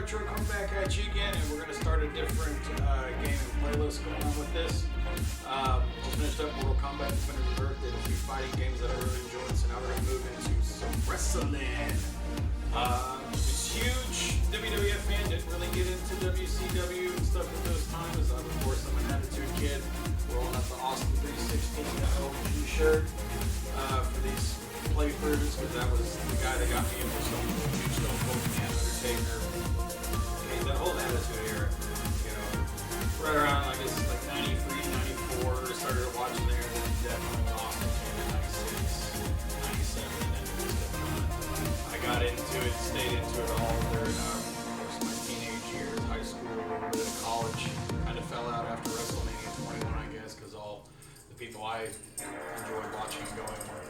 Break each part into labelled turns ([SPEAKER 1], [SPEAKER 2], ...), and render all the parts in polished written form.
[SPEAKER 1] Retro coming back at you again, and we're going to start a different game and playlist going on with this. Just finished up Mortal Kombat Definitive Earth, did a few fighting games that I really enjoyed, so now we're going to move into some wrestling. It's huge WWF fan, didn't really get into WCW and stuff at those times. Of course, I'm an Attitude Kid, rolling up the Austin 316 LG shirt for these playthroughs, because that was the guy that got me into Stone Cold and Undertaker. I mean, the whole Attitude era, you know, right around, I guess, like 93, 94, started watching there, and then definitely Austin came in 96, 97, and then it just kept going. I got into it, stayed into it all during, of course, my teenage years, high school, a little bit of college. Kind of fell out after WrestleMania 21, I guess, because all the people I enjoyed watching and going were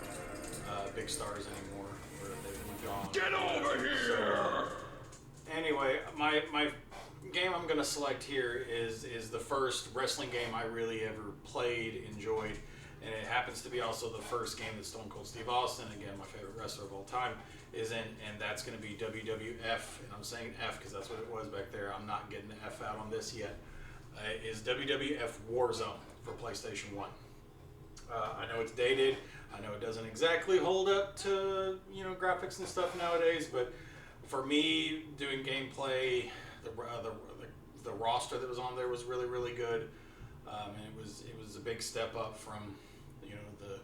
[SPEAKER 1] big stars anymore, or they've moved on.
[SPEAKER 2] Get over here!
[SPEAKER 1] So, anyway, my game I'm going to select here is the first wrestling game I really ever played, enjoyed, and it happens to be also the first game that Stone Cold Steve Austin, again my favorite wrestler of all time, is in, and that's going to be WWF, and I'm saying F because that's what it was back there. I'm not getting the F out on this yet. Is WWF WarZone for PlayStation 1. I know it's dated. I know it doesn't exactly hold up to, you know, graphics and stuff nowadays, but for me, doing gameplay, the roster that was on there was really, really good, and it was a big step up from, you know, the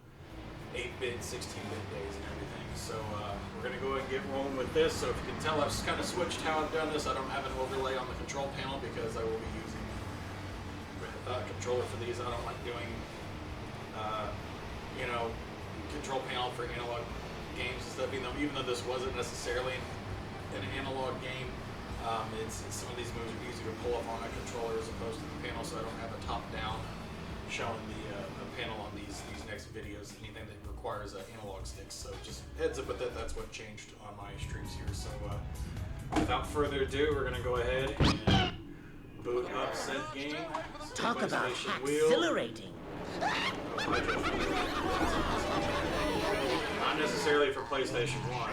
[SPEAKER 1] 8-bit, 16-bit days and everything. So we're gonna go ahead and get rolling with this. So if you can tell, I've kind of switched how I've done this. I don't have an overlay on the control panel because I will be using a controller for these. I don't like doing, you know, control panel for analog games and stuff. Even though this wasn't necessarily an analog game, it's some of these moves are easy to pull up on a controller as opposed to the panel, so I don't have a top-down showing the panel on these next videos. Anything that requires analog sticks. So just heads up with that. That's what changed on my streams here. So without further ado, we're gonna go ahead and boot up said game. So
[SPEAKER 3] Talk about
[SPEAKER 1] wheel.
[SPEAKER 3] exhilarating.
[SPEAKER 1] Not necessarily for PlayStation 1.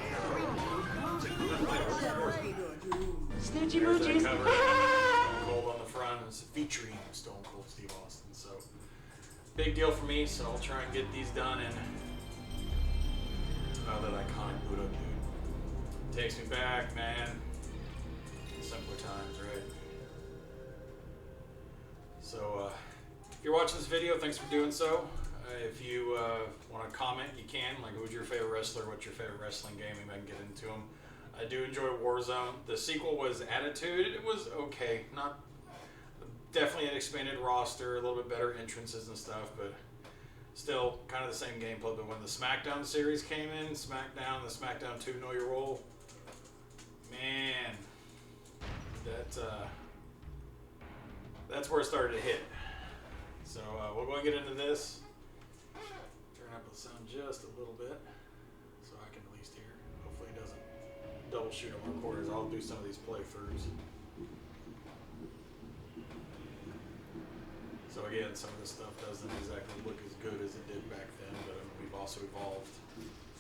[SPEAKER 3] Snitchy
[SPEAKER 1] There's that
[SPEAKER 3] moochies.
[SPEAKER 1] cover. Stone Cold on the front. It's featuring Stone Cold Steve Austin. So big deal for me. So I'll try and get these done. And oh, that iconic boot up, dude. Takes me back, man. Simpler times, right? So if you're watching this video, thanks for doing so. If you want to comment, you can. Like, who's your favorite wrestler? What's your favorite wrestling game? Maybe I can get into them. I do enjoy WarZone. The sequel was Attitude. It was okay. Not definitely an expanded roster, a little bit better entrances and stuff, but still kind of the same gameplay. But when the SmackDown series came in, the SmackDown 2 Know Your Role, man, that's where it started to hit. So we'll go and get into this. Turn up the sound just a little bit so I can at least hear. Hopefully it doesn't double shoot on recorders. I'll do some of these playthroughs. So again, some of this stuff doesn't exactly look as good as it did back then, but I mean, we've also evolved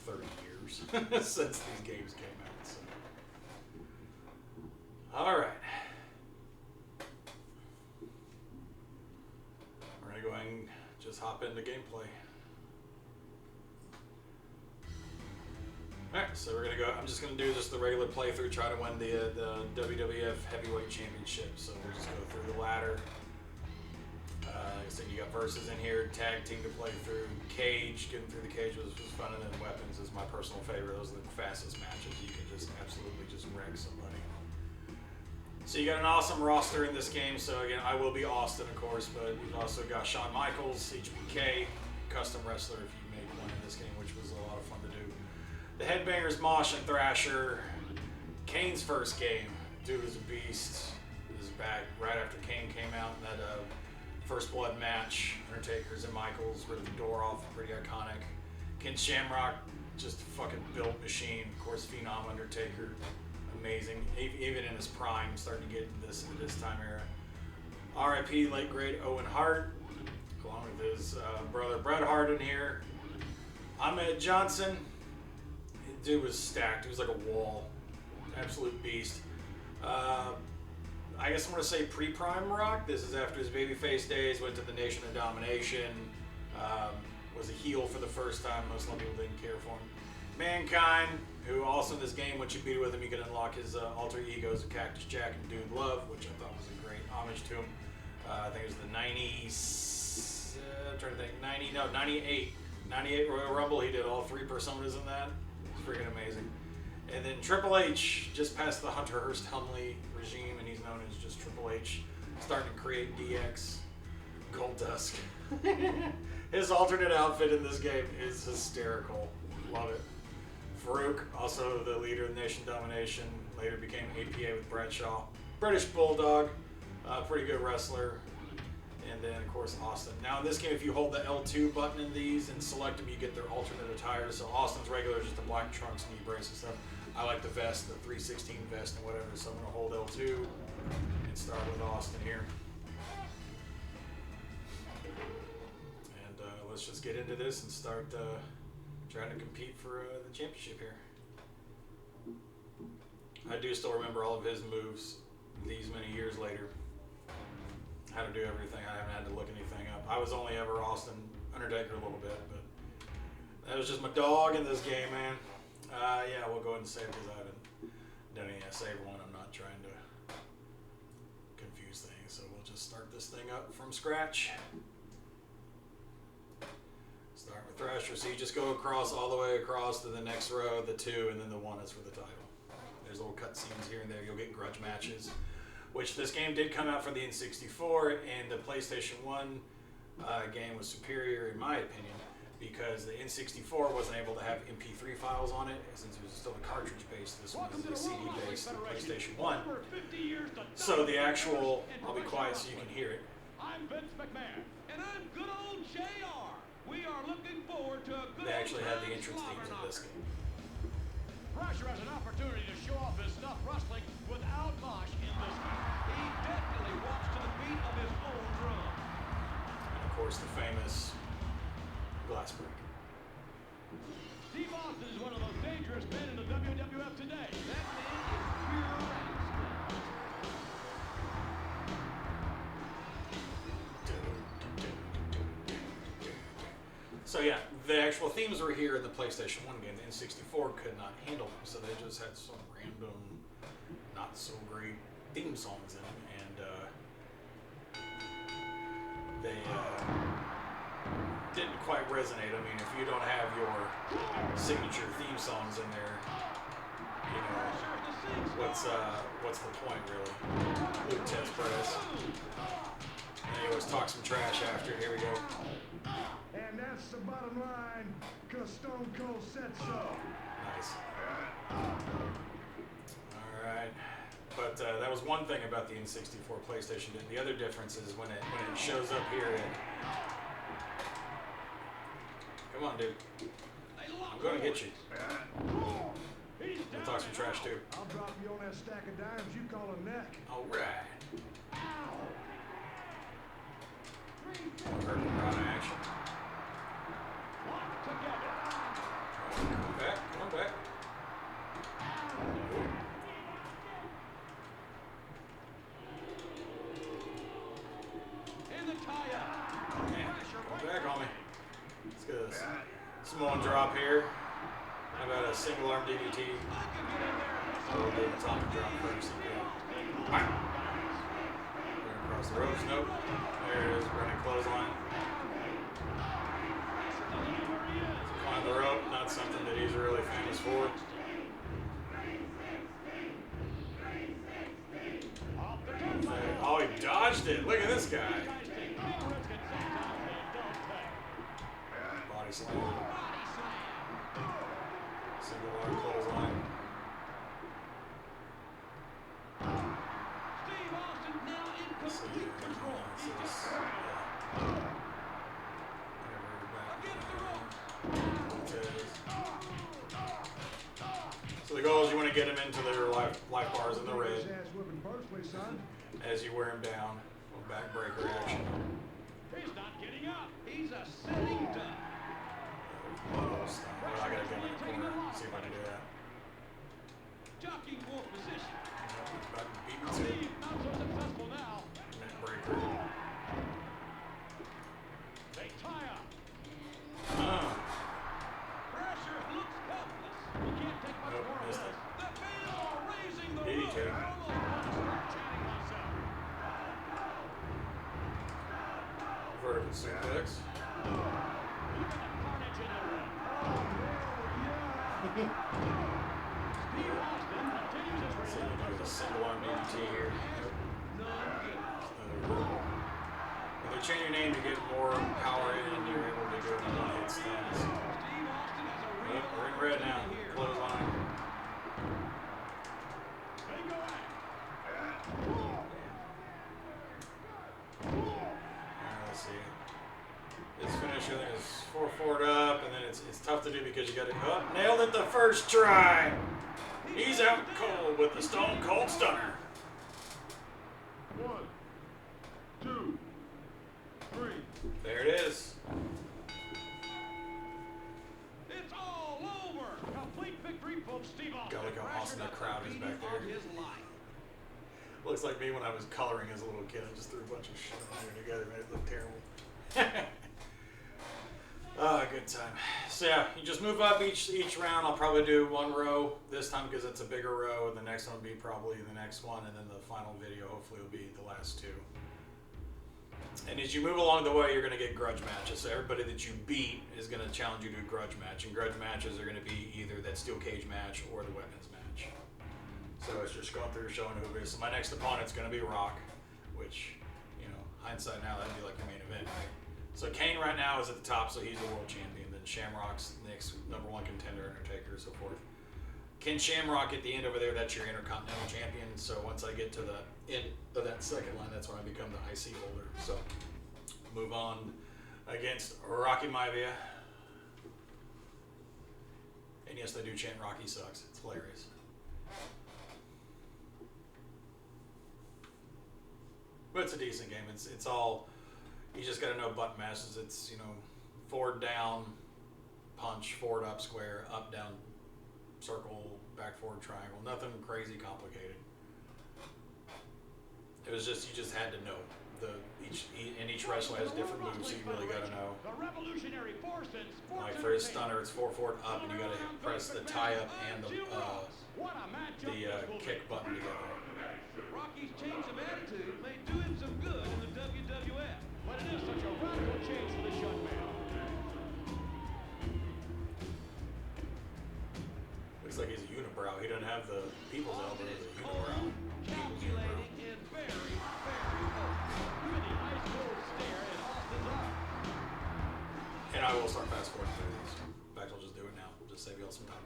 [SPEAKER 1] 30 years since these games came out. So. All right. We're going to go ahead and just hop into gameplay. Alright, so we're going to go, I'm just going to do just the regular playthrough, try to win the WWF Heavyweight Championship. So we'll just go through the ladder. Like I said, you got verses in here, tag team to play through, cage, getting through the cage was fun, and then weapons is my personal favorite. Those are the fastest matches. You can just absolutely just wreck somebody. So you got an awesome roster in this game. So again, I will be Austin, of course, but you've also got Shawn Michaels, HBK, custom wrestler if you made one in this game, which was a lot of fun to do. The Headbangers, Mosh and Thrasher. Kane's first game. Dude is a beast. Is back right after Kane came out in that First Blood match. Undertaker's and Michaels ripped the door off. Pretty iconic. Ken Shamrock, just a fucking built machine. Of course, Phenom Undertaker. Amazing, even in his prime, starting to get into this time era. R.I.P. late great Owen Hart, along with his brother Bret Hart in here. Ahmed Johnson, dude was stacked. He was like a wall, absolute beast. I guess I'm going to say pre-Prime Rock. This is after his babyface days, went to the Nation of Domination, was a heel for the first time. Most people didn't care for him. Mankind, who also in this game, once you beat it with him, you can unlock his alter egos of Cactus Jack and Dude Love, which I thought was a great homage to him. I think it was the 98 Royal Rumble. He did all 3 personas in that. It's freaking amazing. And then Triple H, just past the Hunter Hearst Helmsley regime, and he's known as just Triple H, starting to create DX, Goldust. His alternate outfit in this game is hysterical. Love it. Farouk, also the leader of Nation Domination, later became APA with Bradshaw. British Bulldog, pretty good wrestler. And then, of course, Austin. Now, in this game, if you hold the L2 button in these and select them, you get their alternate attire. So Austin's regular is just the black trunks, knee brace and stuff. I like the vest, the 316 vest and whatever. So I'm going to hold L2 and start with Austin here. And let's just get into this and start trying to compete for the championship here. I do still remember all of his moves these many years later. How to do everything. I haven't had to look anything up. I was only ever Austin Undertaker a little bit, but that was just my dog in this game, man. Yeah, we'll go ahead and save because I haven't done any save one. I'm not trying to confuse things, so we'll just start this thing up from scratch. Start with Thrasher. So you just go across all the way across to the next row, the 2, and then the 1 is for the title. There's little cut scenes here and there. You'll get grudge matches, which this game did come out for the N64, and the PlayStation 1 game was superior in my opinion because the N64 wasn't able to have MP3 files on it since it was still a cartridge based. This one is a CD based, the PlayStation 1. So the actual, I'll be quiet so you can hear it.
[SPEAKER 2] I'm Vince McMahon, and I'm good old JR. We are looking forward to a good
[SPEAKER 1] They actually had the entrance themes in this game.
[SPEAKER 2] Thrasher has an opportunity to show off his stuff wrestling without Mosh in this game. He definitely walks to the beat of his own drum.
[SPEAKER 1] And of course the famous glass break.
[SPEAKER 2] Steve Austin is one of the most dangerous men in the WWF today. That man is pure
[SPEAKER 1] So yeah, the actual themes were here in the PlayStation 1 game. The N64 could not handle them, so they just had some random, not so great theme songs in them, and they didn't quite resonate. I mean, if you don't have your signature theme songs in there, you know, what's the point really? Luke Test Press. And he always talk some trash after. Here we go.
[SPEAKER 3] And that's the bottom line, because Stone Cold said so.
[SPEAKER 1] Nice. Alright. But that was one thing about the N64 PlayStation. The other difference is when it shows up here. Come on, dude. I'm going to get you. We'll talk some trash, too.
[SPEAKER 3] I'll drop you on that stack of dimes you call a neck.
[SPEAKER 1] Alright. Perfect run action. Come back, come back.
[SPEAKER 2] in the tie-up.
[SPEAKER 1] Man, come back on me. Let's get this. Samoan drop here. How about a single arm DDT? We'll do the atomic drop first. Right. Across the ropes, nope. There it is, running clothesline. Climb the rope, not something that he's really famous for. Oh, he dodged it. Look at this guy. Body slam. Single arm clothesline.
[SPEAKER 2] Steve Austin now in complete control.
[SPEAKER 1] So the goal is you want to get him into their life bars in the red. As you wear him down, a backbreaker action.
[SPEAKER 2] He's not getting up. He's a sitting duck.
[SPEAKER 1] Well, I gotta get him in the corner. See if I can do that.
[SPEAKER 2] Jockeying for position.
[SPEAKER 1] Missed it.
[SPEAKER 2] The bell raising the
[SPEAKER 1] DDT.
[SPEAKER 2] roof. I almost want to start chanting myself.
[SPEAKER 1] Vertical suplex.
[SPEAKER 2] Look at the carnage in the ring. Steve Austin continues his
[SPEAKER 1] See if we do a single arm DDT here.
[SPEAKER 2] none good.
[SPEAKER 1] When they change your name, you get more power in and you're able to do it in one-hit stuns.
[SPEAKER 2] Steve Austin has a real
[SPEAKER 1] We're in red now.
[SPEAKER 2] here.
[SPEAKER 1] Clothesline.
[SPEAKER 2] They go at it.
[SPEAKER 1] Alright, let's see. His finisher then is 4-4 up, and then it's tough to do because you got to nailed it the first try. He's out cold with the Stone Cold Stunner.
[SPEAKER 3] 1, 2, 3.
[SPEAKER 1] There it is.
[SPEAKER 2] It's all over. Complete victory from Steve Austin.
[SPEAKER 1] God, look how awesome that crowd is back there.
[SPEAKER 2] Of his life.
[SPEAKER 1] Looks like me when I was coloring as a little kid. I just threw a bunch of shit on there together, man. It looked terrible. Good time. So yeah, you just move up each round. I'll probably do one row this time because it's a bigger row, and the next one will be probably the next one, and then the final video hopefully will be the last two. And as you move along the way, you're going to get grudge matches. So everybody that you beat is going to challenge you to a grudge match, and grudge matches are going to be either that steel cage match or the weapons match. So it's just going through showing who it is. So my next opponent's going to be Rock, which, you know, hindsight now, that'd be like your main event, right? So Kane right now is at the top, so he's the world champion. Then Shamrock's next #1 contender, Undertaker, so forth. Ken Shamrock at the end over there, that's your Intercontinental Champion. So once I get to the end of that second line, that's when I become the IC holder. So move on against Rocky Maivia. And yes, they do chant Rocky sucks. It's hilarious. But it's a decent game. It's all, you just got to know button mashes. It's, you know, forward, down, punch, forward, up, square, up, down, circle, back, forward, triangle. Nothing crazy complicated. It was just, you just had to know. Each wrestler has different moves, so you really got to know.
[SPEAKER 2] The revolutionary force in sports
[SPEAKER 1] Like for his
[SPEAKER 2] entertainment.
[SPEAKER 1] stunner, it's 4 forward up, and you got to press the tie up and the
[SPEAKER 2] What a matchup this will
[SPEAKER 1] kick
[SPEAKER 2] be.
[SPEAKER 1] button together.
[SPEAKER 2] Rocky's change of attitude may do him some good in the WWF, but it is such a radical change for this young man.
[SPEAKER 1] Looks like he's a unibrow. He doesn't have the people's elbow, he's a unibrow.
[SPEAKER 2] Cold,
[SPEAKER 1] People's unibrow.
[SPEAKER 2] calculating, and very focused. With the ice cold stare in Austin's eyes.
[SPEAKER 1] And I will start fast forwarding through these. In fact, I'll just do it now. Just save y'all some time.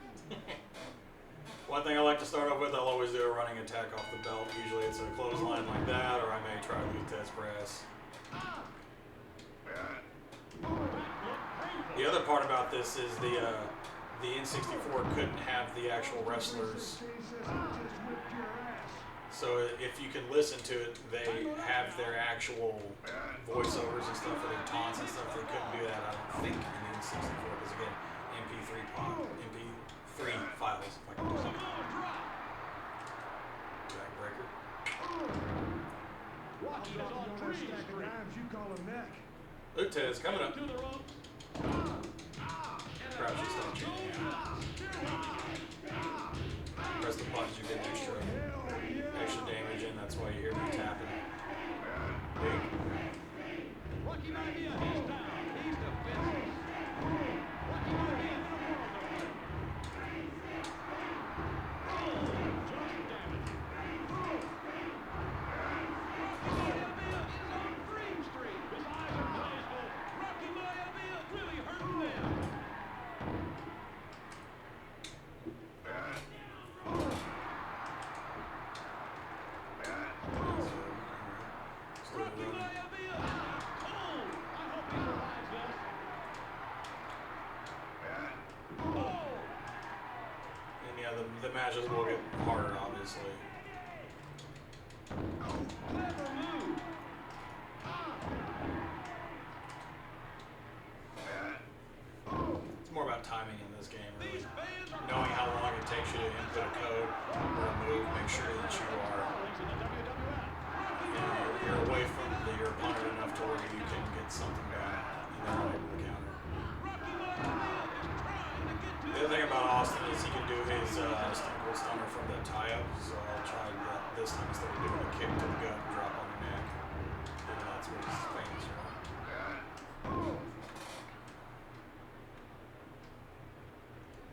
[SPEAKER 1] One thing I like to start off with, I'll always do a running attack off the belt. Usually it's a clothesline like that, or I may try to lose test press. The other part about this is the N64 couldn't have the actual wrestlers. So if you can listen to it, they have their actual voiceovers and stuff for their taunts and stuff. They couldn't do that, I don't think, in the N64 because again, MP3 files. If I can do something. Backbreaker.
[SPEAKER 2] Rocky is on
[SPEAKER 3] That
[SPEAKER 2] Dream
[SPEAKER 3] stack of
[SPEAKER 2] Street.
[SPEAKER 3] dimes you call a neck.
[SPEAKER 1] Lutez coming up.
[SPEAKER 2] To the ropes.
[SPEAKER 1] Crouch and stop chanting. Press the buttons, you get extra damage in. That's why you hear me tapping. Big.
[SPEAKER 2] Rocky Maivia, he's down. He's defenseless. Rocky Maivia, just damage. Rocky Maivia is on Dream Street. His eyes are blazeful. Rocky Maivia really hurting them. Rocky Maivia, cold. I hope he survives this. Oh.
[SPEAKER 1] And yeah, the matches will get harder, obviously.
[SPEAKER 2] Clever move.
[SPEAKER 1] It's more about timing in this game, really.
[SPEAKER 2] These fans are
[SPEAKER 1] Knowing how long it takes you to input a code or a move, make sure that you are
[SPEAKER 2] darlings in the WWF.
[SPEAKER 1] you're away from your opponent enough to where you can get something done and they're not able to counter.
[SPEAKER 2] Rocky Maivia is trying to get to
[SPEAKER 1] The other thing about Austin is he can do do his Stone Cold Stunner from the tie-up, so I'll try that this time instead of doing a kick to the gut and drop on the neck. And that's what he's famous for.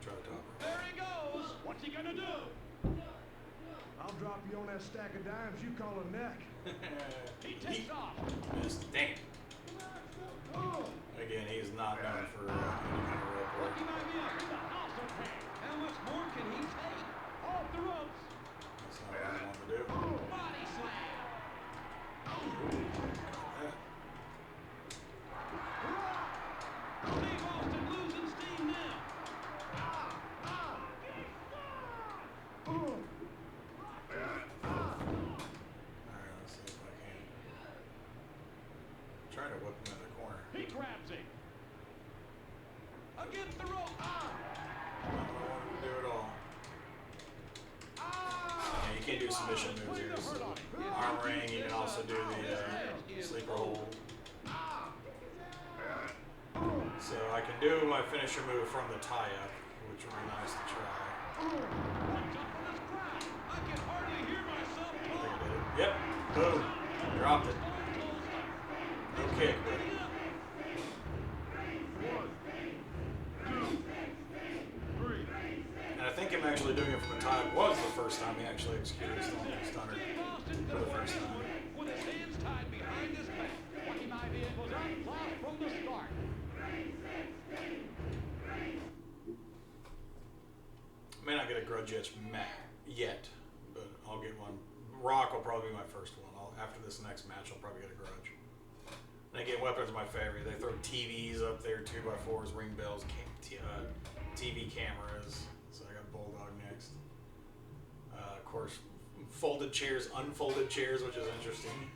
[SPEAKER 1] Try the top.
[SPEAKER 2] There he goes. What's he gonna do?
[SPEAKER 3] I'll drop you on that stack of dimes you call a neck.
[SPEAKER 2] He takes off.
[SPEAKER 1] Missed. Damn. Again, he's not known for any kind of rope work.
[SPEAKER 2] He might be up in the house of pain. How much more can he take? Off the ropes.
[SPEAKER 1] That's not what I want to do.
[SPEAKER 2] Body slam.
[SPEAKER 1] Yeah.
[SPEAKER 2] Steve Austin losing steam now.
[SPEAKER 1] Alright, let's see if I can. Try to whip him in the corner.
[SPEAKER 2] He grabs him. Against the rope.
[SPEAKER 1] I don't know what to do at all. Yeah, you can't do submission moves here. So arm ring, you can also do the sleeper hold. So I can do my finisher move from the tie-up, which would be nice to try.
[SPEAKER 2] Watch out for this crowd. I can hardly hear myself
[SPEAKER 1] I think
[SPEAKER 2] talk.
[SPEAKER 1] I did it. Yep. Boom. Dropped it. No kick, but and I think him actually doing it from the tie-up was the first time he actually executed a Stone Cold Stunner for the first time.
[SPEAKER 2] With his hands tied behind his back. What he might be was outclassed from the start.
[SPEAKER 1] May not get a grudge yet, but I'll get one. Rock will probably be my first one. After this next match, I'll probably get a grudge. And again, weapons are my favorite. They throw TVs up there, 2x4s, ring bells, TV cameras. So I got Bulldog next. Of course, folded chairs, unfolded chairs, which is interesting.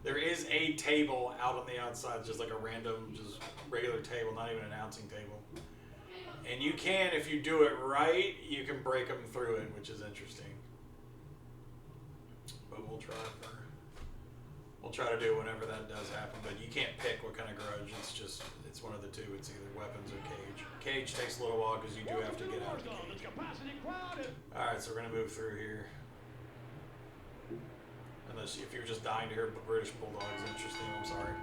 [SPEAKER 1] There is a table out on the outside, just like a random, just regular table, not even an announcing table. And you can, if you do it right, you can break them through it, which is interesting. But we'll try to do it whenever that does happen. But you can't pick what kind of grudge. It's one of the two. It's either weapons or cage. Cage takes a little while because you do have to get out of the cage. All right, so we're gonna move through here. Unless if you're just dying to hear British Bulldog is interesting, I'm sorry.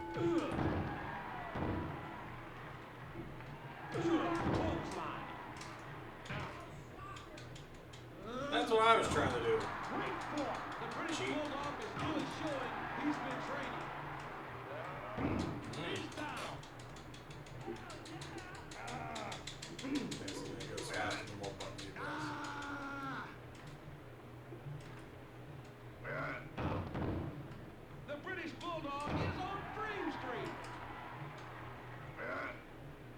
[SPEAKER 1] That's what I was trying to do. Cheat. Goes faster than what buttons you press.
[SPEAKER 2] The British Bulldog is on Frame Street.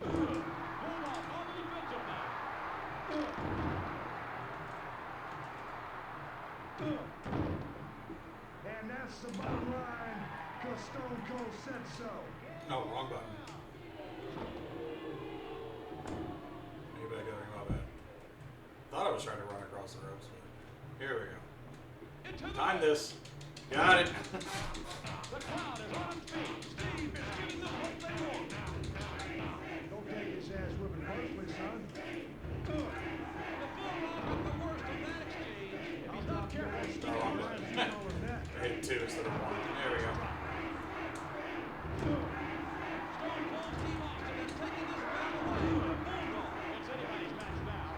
[SPEAKER 2] Bulldog on the defensive now.
[SPEAKER 3] And that's the bottom line, because Stone Cold said so.
[SPEAKER 1] No, wrong button. Maybe I got it my bad. Thought I was trying to run across the ropes, but here we go. Time this. Got it.
[SPEAKER 2] The crowd is on its feet. Steve is giving them what they want.
[SPEAKER 3] Don't take his ass whipping personally, son.
[SPEAKER 2] The Bulldog got the worst of that exchange. If he's not careful,
[SPEAKER 1] Oh, wrong button. I hit 2 instead of 1. There we go.
[SPEAKER 2] Stone Cold Steve Austin is taking this battle away from the Bulldog. It's anybody's match now.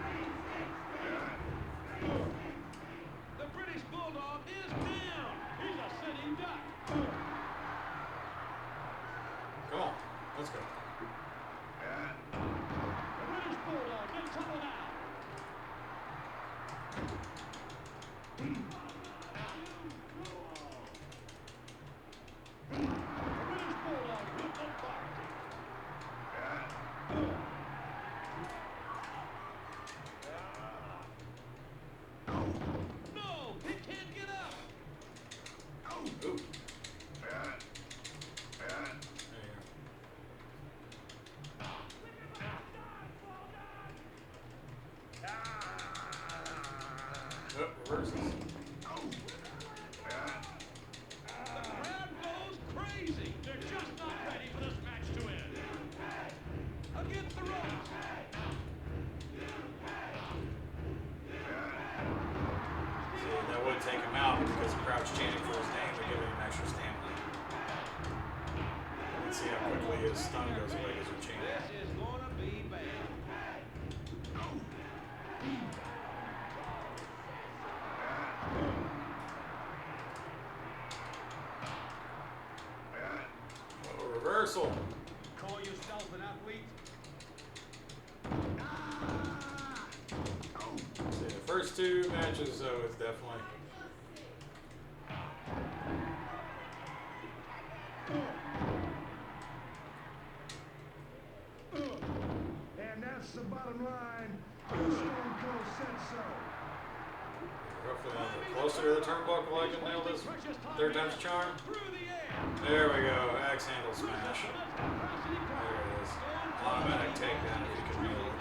[SPEAKER 2] The British Bulldog is down. He's a sitting duck.
[SPEAKER 1] Come on. Let's go.
[SPEAKER 2] The British Bulldog in trouble now. The British Bulldog with authority. No, he can't get up.
[SPEAKER 1] Ooh. There you go. Reverses.
[SPEAKER 2] The crowd goes crazy. They're just not ready for this match to end. Against the ropes.
[SPEAKER 1] would take him out, but because the crowd's chanting for his name, they're giving him extra stamina. Let's see how quickly his stun goes away as we chant.
[SPEAKER 2] This is gonna be bad.
[SPEAKER 1] Oh, reversal.
[SPEAKER 2] Call yourself an athlete?
[SPEAKER 1] See, the first two matches, though, it's definitely.
[SPEAKER 3] And that's the bottom line. Stone Cold said so.
[SPEAKER 1] Roughly closer to the turnbuckle, I can nail this. Third time's a charm.
[SPEAKER 2] Through the air.
[SPEAKER 1] There we go. Axe handle smash. There it is. Automatic takedown if you can nail it.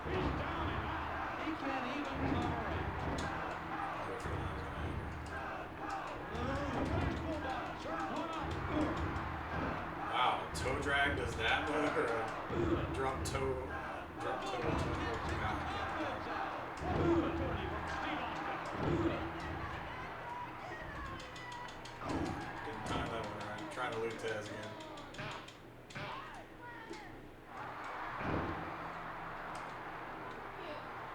[SPEAKER 2] He's down and out. He can't even cover up.
[SPEAKER 1] Wow, toe drag does that move, or a drop toe? Drop toe. Wow. Didn't time that one right. Trying to loot Taz again.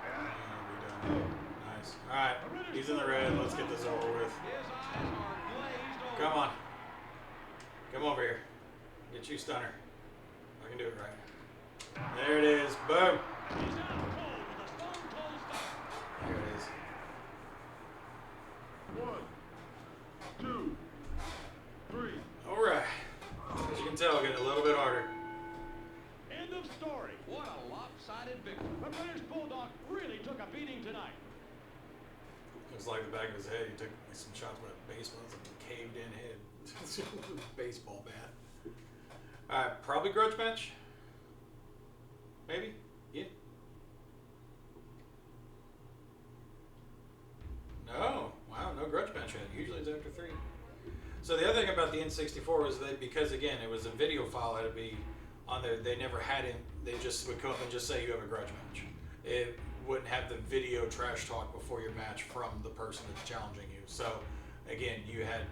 [SPEAKER 1] And we done. Nice. Alright, he's in the red. Let's get this over with.
[SPEAKER 2] His eyes are glazed over.
[SPEAKER 1] Come on. Come over here. Get you, stunner. I can do it right. There it is. Boom.
[SPEAKER 2] He's out cold with a stone cold stop.
[SPEAKER 1] There it is.
[SPEAKER 3] 1, 2, 3.
[SPEAKER 1] Alright. As you can tell, getting a little bit harder.
[SPEAKER 2] End of story. What a lopsided victory. The British Bulldog really took a beating tonight.
[SPEAKER 1] Looks like the back of his head. He took some shots with a baseball. It's like a caved in head. Baseball bat. Alright, probably grudge match. Maybe? Yeah. No. Wow, no grudge match yet. Usually it's after 3. So the other thing about the N64 was that because, again, it was a video file had to be on there, they never had it. They just would come up and just say you have a grudge match. It wouldn't have the video trash talk before your match from the person that's challenging you. So, again, you had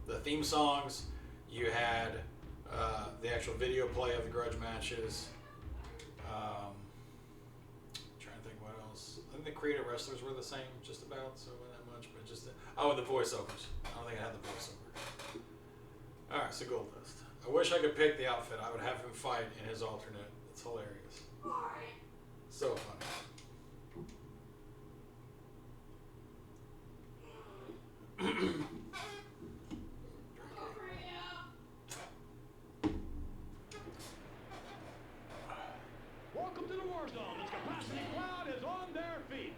[SPEAKER 1] the theme songs, you had the actual video play of the grudge matches. Trying to think what else. I think the creative wrestlers were the same, just about, so not that much, but just oh, the voiceovers. I don't think I had the voiceover. All right, so Gold Dust. I wish I could pick the outfit. I would have him fight in his alternate. It's hilarious. So funny.
[SPEAKER 2] Welcome to the WarZone. This capacity crowd is on their feet.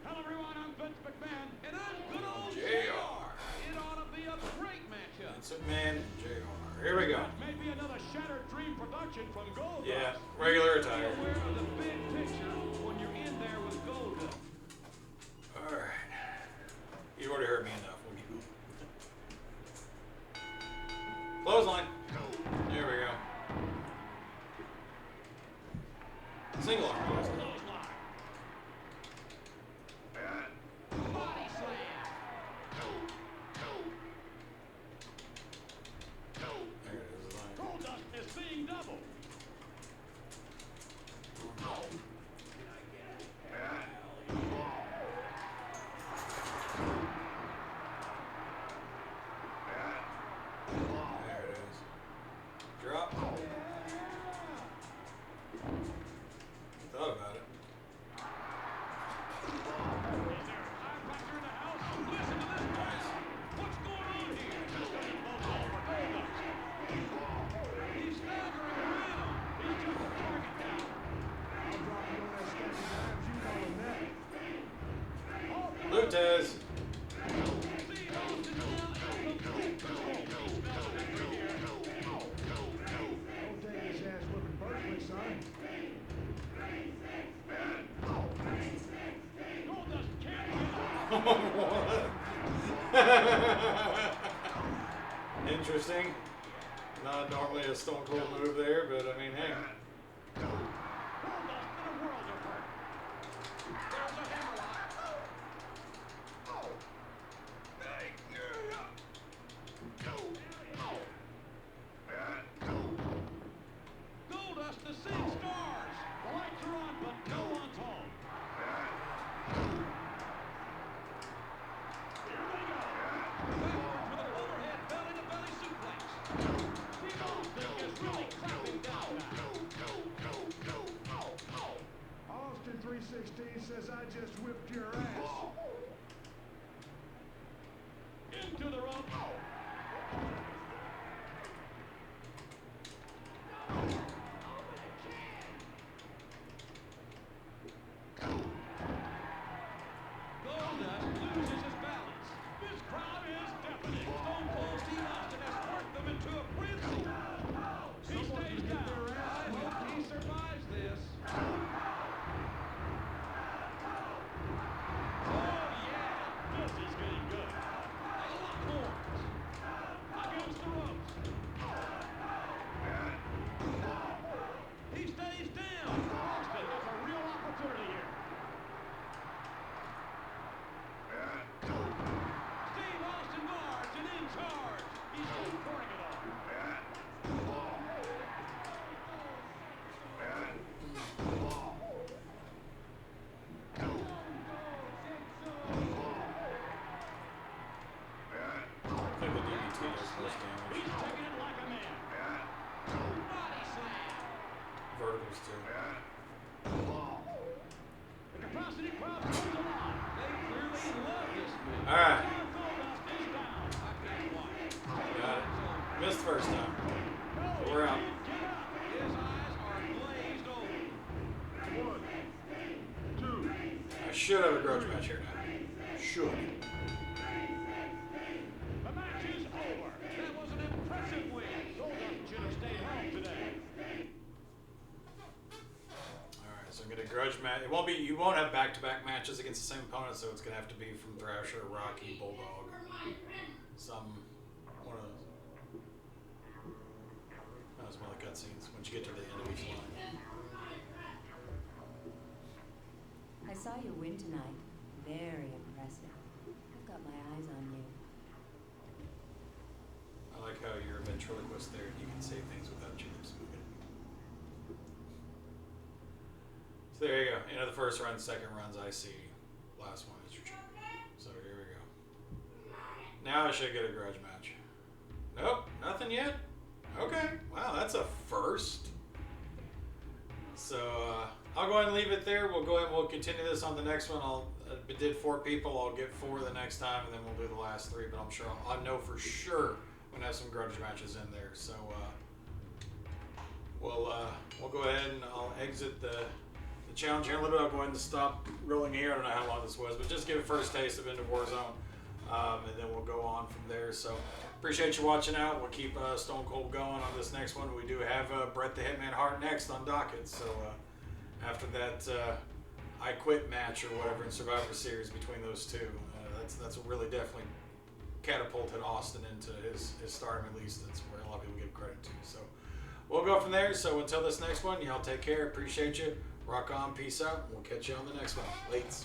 [SPEAKER 2] Hello, everyone. I'm Vince McMahon, and I'm good old JR. It ought to be a great matchup.
[SPEAKER 1] Vince McMahon, JR. Here we go.
[SPEAKER 2] Maybe another Shattered Dream production from Goldust.
[SPEAKER 1] Yeah, regular attire.
[SPEAKER 2] Be aware of the big picture when you're in there with Goldust.
[SPEAKER 1] All right. You already heard me enough. We'll keep moving. Clothesline. There we go. Single arm clothesline.
[SPEAKER 2] Body slam.
[SPEAKER 1] There it is.
[SPEAKER 2] Goldust is seeing double.
[SPEAKER 1] There it is. Drop. Thought about it.
[SPEAKER 2] Is there a chiropractor in the house? Listen to this guy. What's going on here? He's got both over Goldust. He's staggering around. He's just a target now.
[SPEAKER 3] I'll drop you on that sketchy times you call him that.
[SPEAKER 1] Lutez.
[SPEAKER 2] See, Austin now in complete control. He smells victory here.
[SPEAKER 3] Don't take his ass whipping personally, son.
[SPEAKER 2] Goldust can't get up.
[SPEAKER 1] Interesting. Not normally a Stone Cold move there, but I mean, hey.
[SPEAKER 2] Goldust in a world of hurt. There's a hammerlock.
[SPEAKER 1] Alright.
[SPEAKER 2] Goldust is down.
[SPEAKER 1] Got it. Missed the first time. So we're out.
[SPEAKER 2] Get up. His eyes are glazed over.
[SPEAKER 3] 1, 2.
[SPEAKER 1] I should have a grudge match here now. Should.
[SPEAKER 2] The match is over. That was an impressive win. Goldust should have stayed home today.
[SPEAKER 1] Alright, so I'm gonna grudge match. It won't be. You won't have back-to-back matches against the same opponent, so it's gonna have to be from Thrasher, Rocky, Bulldog, some one of those. That was more like cutscenes once you get to the end of each line.
[SPEAKER 4] I saw you win tonight. Very impressive. I've got my eyes on you.
[SPEAKER 1] I like how you're a ventriloquist there. You can say things without your lips moving. So there you go. End of the first run, second run's IC. Last one is your champion. So here we go. Now I should get a grudge match. Nope, nothing yet. Okay, wow, that's a first. So I'll go ahead and leave it there. We'll go ahead and we'll continue this on the next one. I did 4 people. I'll get 4 the next time, and then we'll do the last 3. But I'm sure I know for sure we're gonna have some grudge matches in there. So we'll go ahead and I'll exit the challenge here a little bit. I'll go ahead and stop rolling here. I don't know how long this was, but just give a first taste of Into WarZone, and then we'll go on from there. So appreciate you watching out. We'll keep Stone Cold going on this next one. We do have Bret the Hitman Hart next on docket. So after that I Quit match or whatever in Survivor Series between those two, that's what really definitely catapulted Austin into his stardom. At least that's where a lot of people give credit to. So we'll go from there. So until this next one, y'all take care. Appreciate you. Rock on. Peace out. We'll catch you on the next one. Lates.